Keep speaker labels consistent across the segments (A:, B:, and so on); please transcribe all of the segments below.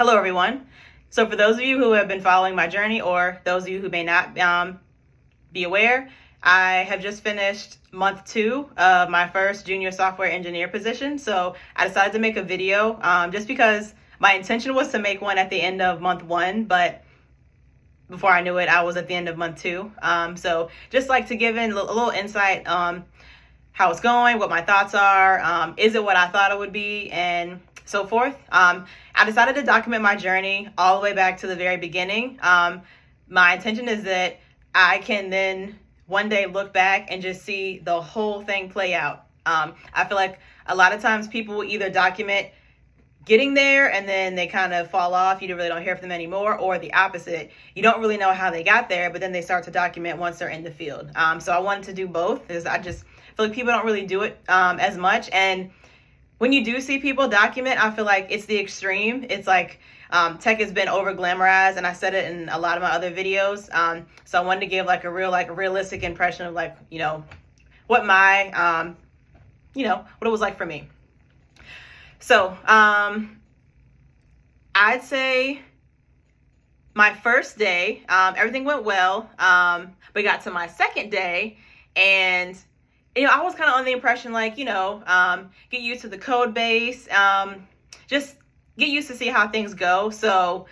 A: Hello, everyone. So for those of you who have been following my journey, or those of you who may not be aware, I have just finished month 2 of my first junior software engineer position. So I decided to make a video just because my intention was to make one at the end of month 1, but before I knew it, I was at the end of month 2. So just like to give in a little insight on how it's going, what my thoughts are, is it what I thought it would be, and so forth. I decided to document my journey all the way back to the very beginning. My intention is that I can then one day look back and just see the whole thing play out. I feel like a lot of times people will either document getting there and then they kind of fall off. You really don't hear from them anymore, or the opposite. You don't really know how they got there, but then they start to document once they're in the field. So I wanted to do both, because I just feel like people don't really do it as much. And when you do see people document, I feel like it's the extreme. It's like tech has been over glamorized, and I said it in a lot of my other videos. So I wanted to give like a realistic impression of what my what it was like for me. So I'd say my first day, everything went well. We got to my second day, and I was kind of on the impression get used to the code base, just get used to see how things go. So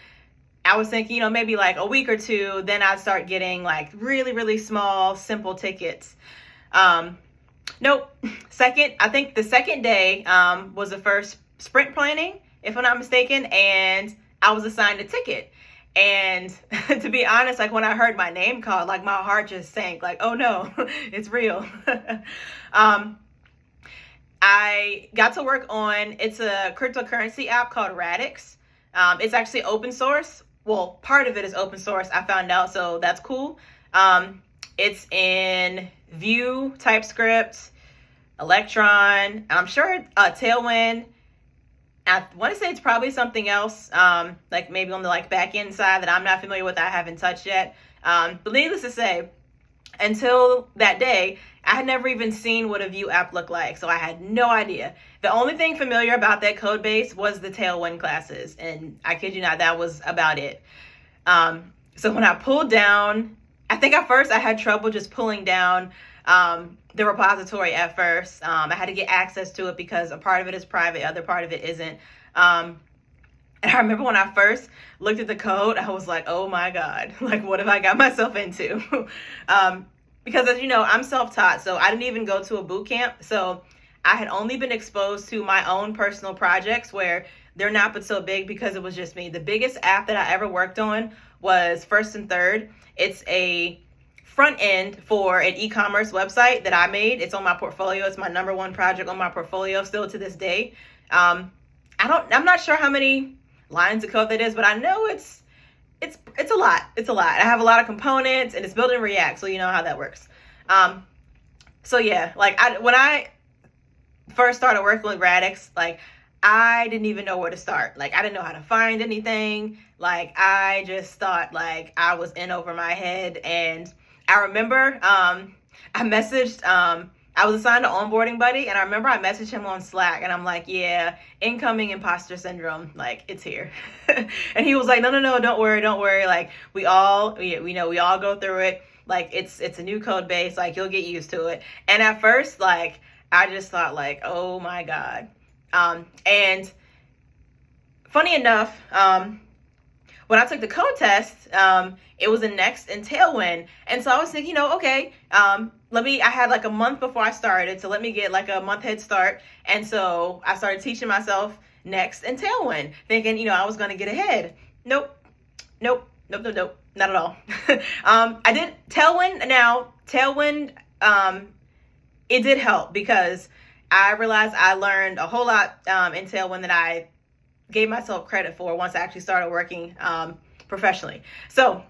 A: I was thinking, maybe like a week or two, then I'd start getting like really, really small, simple tickets. Nope. I think the second day was the first sprint planning, if I'm not mistaken, and I was assigned a ticket. And to be honest, like when I heard my name called, like my heart just sank, like, oh no, it's real. I got to work on, it's a cryptocurrency app called Radix. It's actually open source. Well, part of it is open source, I found out, so that's cool. It's in Vue, TypeScript, Electron, and I'm sure Tailwind. I want to say it's probably something else, like maybe on the back end side that I'm not familiar with, that I haven't touched yet. But needless to say, until that day, I had never even seen what a Vue app looked like, so I had no idea. The only thing familiar about that code base was the Tailwind classes, and I kid you not, that was about it. So when I pulled down, I think at first I had trouble just pulling down the repository at first. I had to get access to it because a part of it is private, other part of it isn't. And I remember when I first looked at the code, I was like, oh my God, like what have I got myself into? Because as you know, I'm self-taught, so I didn't even go to a boot camp. So I had only been exposed to my own personal projects where they're not but so big because it was just me. The biggest app that I ever worked on was First and Third. It's a front end for an e-commerce website that I made. It's on my portfolio. It's my #1 project on my portfolio still to this day. I'm not sure how many lines of code that is, but I know it's a lot. It's a lot. I have a lot of components, and it's built in React, so you know how that works. So yeah, when I first started working with Radix, I didn't even know where to start. I didn't know how to find anything. I just thought I was in over my head. And I remember I messaged, I was assigned an onboarding buddy, and I remember I messaged him on Slack, and I'm like, yeah, incoming imposter syndrome, it's here. And he was like, no, don't worry. We all go through it. It's a new code base, you'll get used to it. And at first, I just thought oh my God. And funny enough, when I took the code test, it was in Next and Tailwind. And so I was thinking, okay, I had a month before I started, so let me get a month head start. And so I started teaching myself Next and Tailwind, thinking, I was going to get ahead. Nope, not at all. I did Tailwind. Now, Tailwind, it did help because I realized I learned a whole lot in Tailwind that I gave myself credit for once I actually started working professionally. So,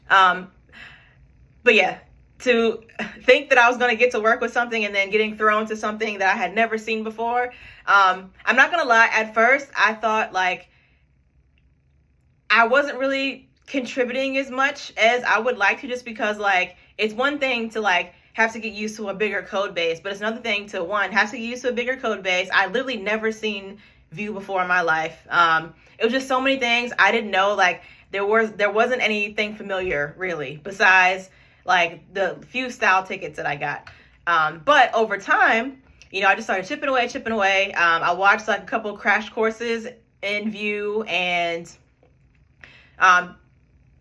A: but yeah, to think that I was going to get to work with something and then getting thrown to something that I had never seen before. I'm not going to lie. At first, I thought I wasn't really contributing as much as I would like to, just because it's one thing to have to get used to a bigger code base, but it's another thing to have to get used to a bigger code base. I literally never seen Vue before in my life. It was just so many things I didn't know. Like there wasn't anything familiar really besides like the few style tickets that I got. But over time, I just started chipping away. I watched like a couple of crash courses in Vue, and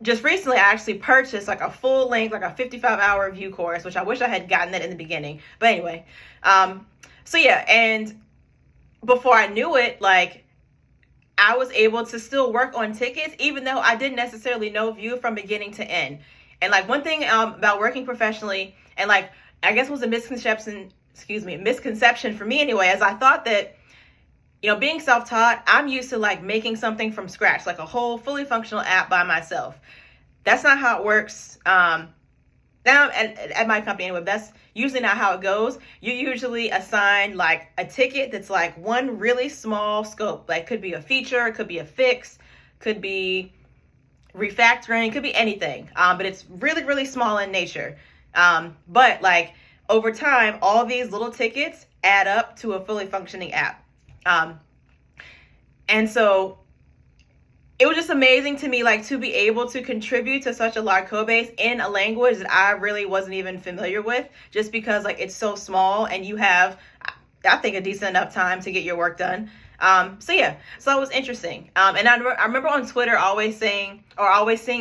A: just recently I actually purchased like a full length, like a 55-hour Vue course, which I wish I had gotten that in the beginning. But anyway, so yeah, and before I knew it, like I was able to still work on tickets, even though I didn't necessarily know Vue from beginning to end. And like one thing about working professionally, and like I guess was a misconception for me anyway, as I thought that, being self-taught, I'm used to like making something from scratch, like a whole fully functional app by myself. That's not how it works. Now at my company anyway, that's usually not how it goes. You usually assign like a ticket that's like one really small scope. Like could be a feature, could be a fix, could be refactoring, could be anything. But it's really, really small in nature. But like over time, all these little tickets add up to a fully functioning app. And so it was just amazing to me, like to be able to contribute to such a large code base in a language that I really wasn't even familiar with, just because like it's so small and you have, I think, a decent enough time to get your work done. So it was interesting. And I remember on Twitter always seeing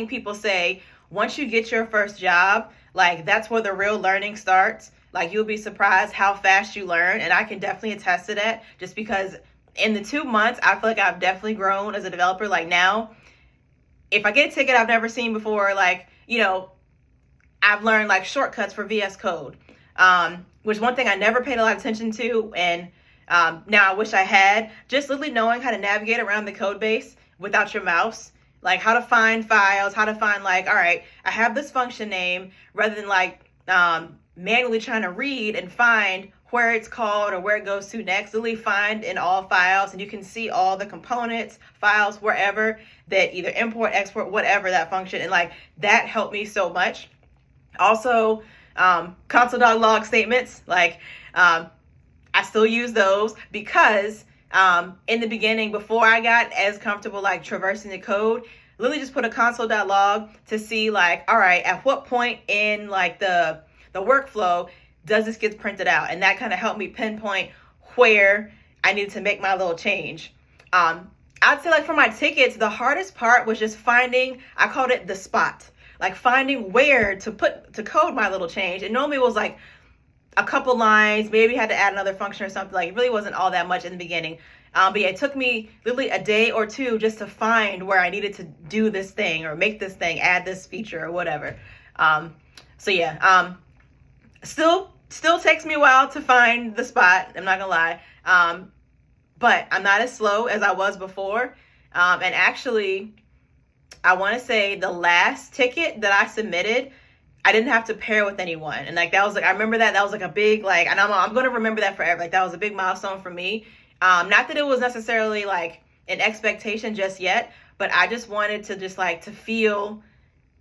A: people say, once you get your first job, like that's where the real learning starts. Like you'll be surprised how fast you learn. And I can definitely attest to that, just because in the 2 months, I feel like I've definitely grown as a developer. Like now, if I get a ticket I've never seen before, like, I've learned like shortcuts for VS Code, which one thing I never paid a lot of attention to. And now I wish I had, just literally knowing how to navigate around the code base without your mouse, like how to find files, how to find like, all right, I have this function name, rather than like manually trying to read and find where it's called or where it goes to next. Literally find in all files, and you can see all the components, files, wherever that either import, export, whatever that function. And like that helped me so much. Also, console.log statements, like I still use those because in the beginning, before I got as comfortable like traversing the code, literally just put a console.log to see like, all right, at what point in like the workflow does this get printed out? And that kind of helped me pinpoint where I needed to make my little change. I'd say like for my tickets, the hardest part was just finding, I called it the spot, like finding where to code my little change. And normally it was like a couple lines, maybe had to add another function or something. Like it really wasn't all that much in the beginning. But yeah, it took me literally a day or two just to find where I needed to do this thing or make this thing, add this feature or whatever. Still takes me a while to find the spot, I'm not gonna lie. But I'm not as slow as I was before. And actually, I want to say the last ticket that I submitted, I didn't have to pair with anyone. And like that was like, I remember that was like a big, like, and I'm gonna remember that forever. Like that was a big milestone for me. Not that it was necessarily like an expectation just yet, but I just wanted to just like to feel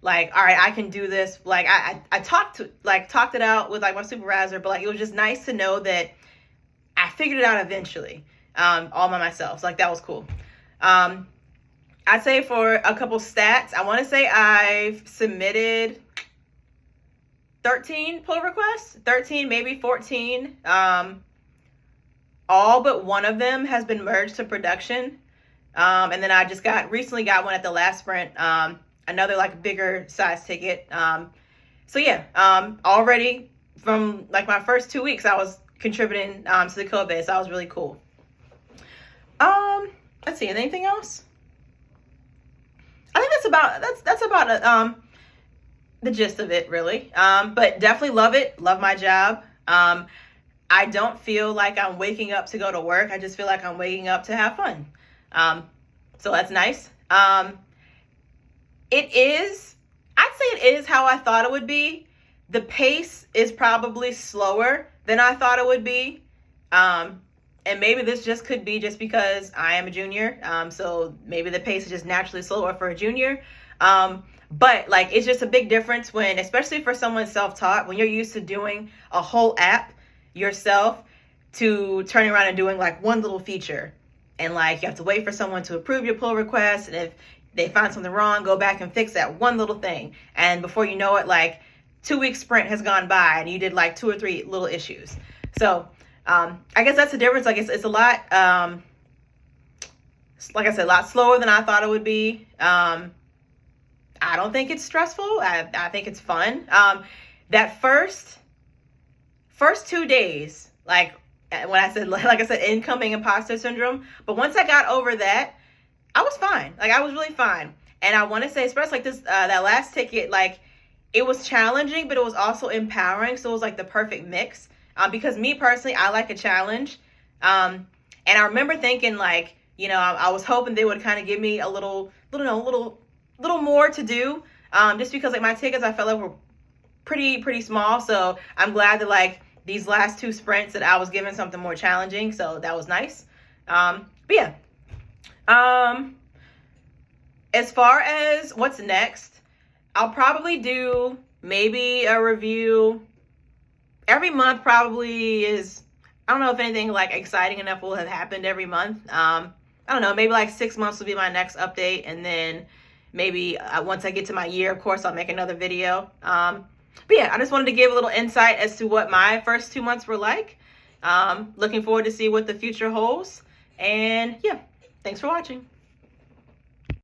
A: like, all right, I can do this. Like I talked it out with like my supervisor, but like it was just nice to know that I figured it out eventually, all by myself. So like that was cool. I'd say for a couple stats, I want to say I've submitted 13 pull requests, 13, maybe 14. All but one of them has been merged to production. And then I just recently got one at the last sprint, another like bigger size ticket. Already from like my first 2 weeks, I was contributing to the code base. That was really cool. Let's see, anything else? I think that's about the gist of it, really. But definitely love it. Love my job. I don't feel like I'm waking up to go to work. I just feel like I'm waking up to have fun. So that's nice. I'd say it is how I thought it would be. The pace is probably slower than I thought it would be. And maybe this just could be just because I am a junior. So maybe the pace is just naturally slower for a junior. But like, it's just a big difference when, especially for someone self-taught, when you're used to doing a whole app yourself to turning around and doing like one little feature. and like you have to wait for someone to approve your pull request, and if they find something wrong, go back and fix that one little thing, and before you know it, like 2-week sprint has gone by and you did like 2 or 3 little issues. So I guess that's the difference. Like it's a lot, like I said, a lot slower than I thought it would be. I don't think it's stressful. I think it's fun. That first 2 days, like when I said, like I said, incoming imposter syndrome. But once I got over that, I was fine. Like I was really fine. And I want to say, especially like this, that last ticket, like it was challenging, but it was also empowering. So it was like the perfect mix. Because me personally, I like a challenge. And I remember thinking like, you know, I was hoping they would kind of give me a little more to do. Just because like my tickets, I felt like were pretty small. So I'm glad that like these last 2 sprints that I was given something more challenging. So that was nice. But yeah. As far as what's next, I'll probably do maybe a review every month. Probably is, I don't know if anything like exciting enough will have happened every month. I don't know, maybe like 6 months will be my next update, and then maybe once I get to my year, of course, I'll make another video. But yeah, I just wanted to give a little insight as to what my first 2 months were like. Looking forward to see what the future holds. And yeah, thanks for watching.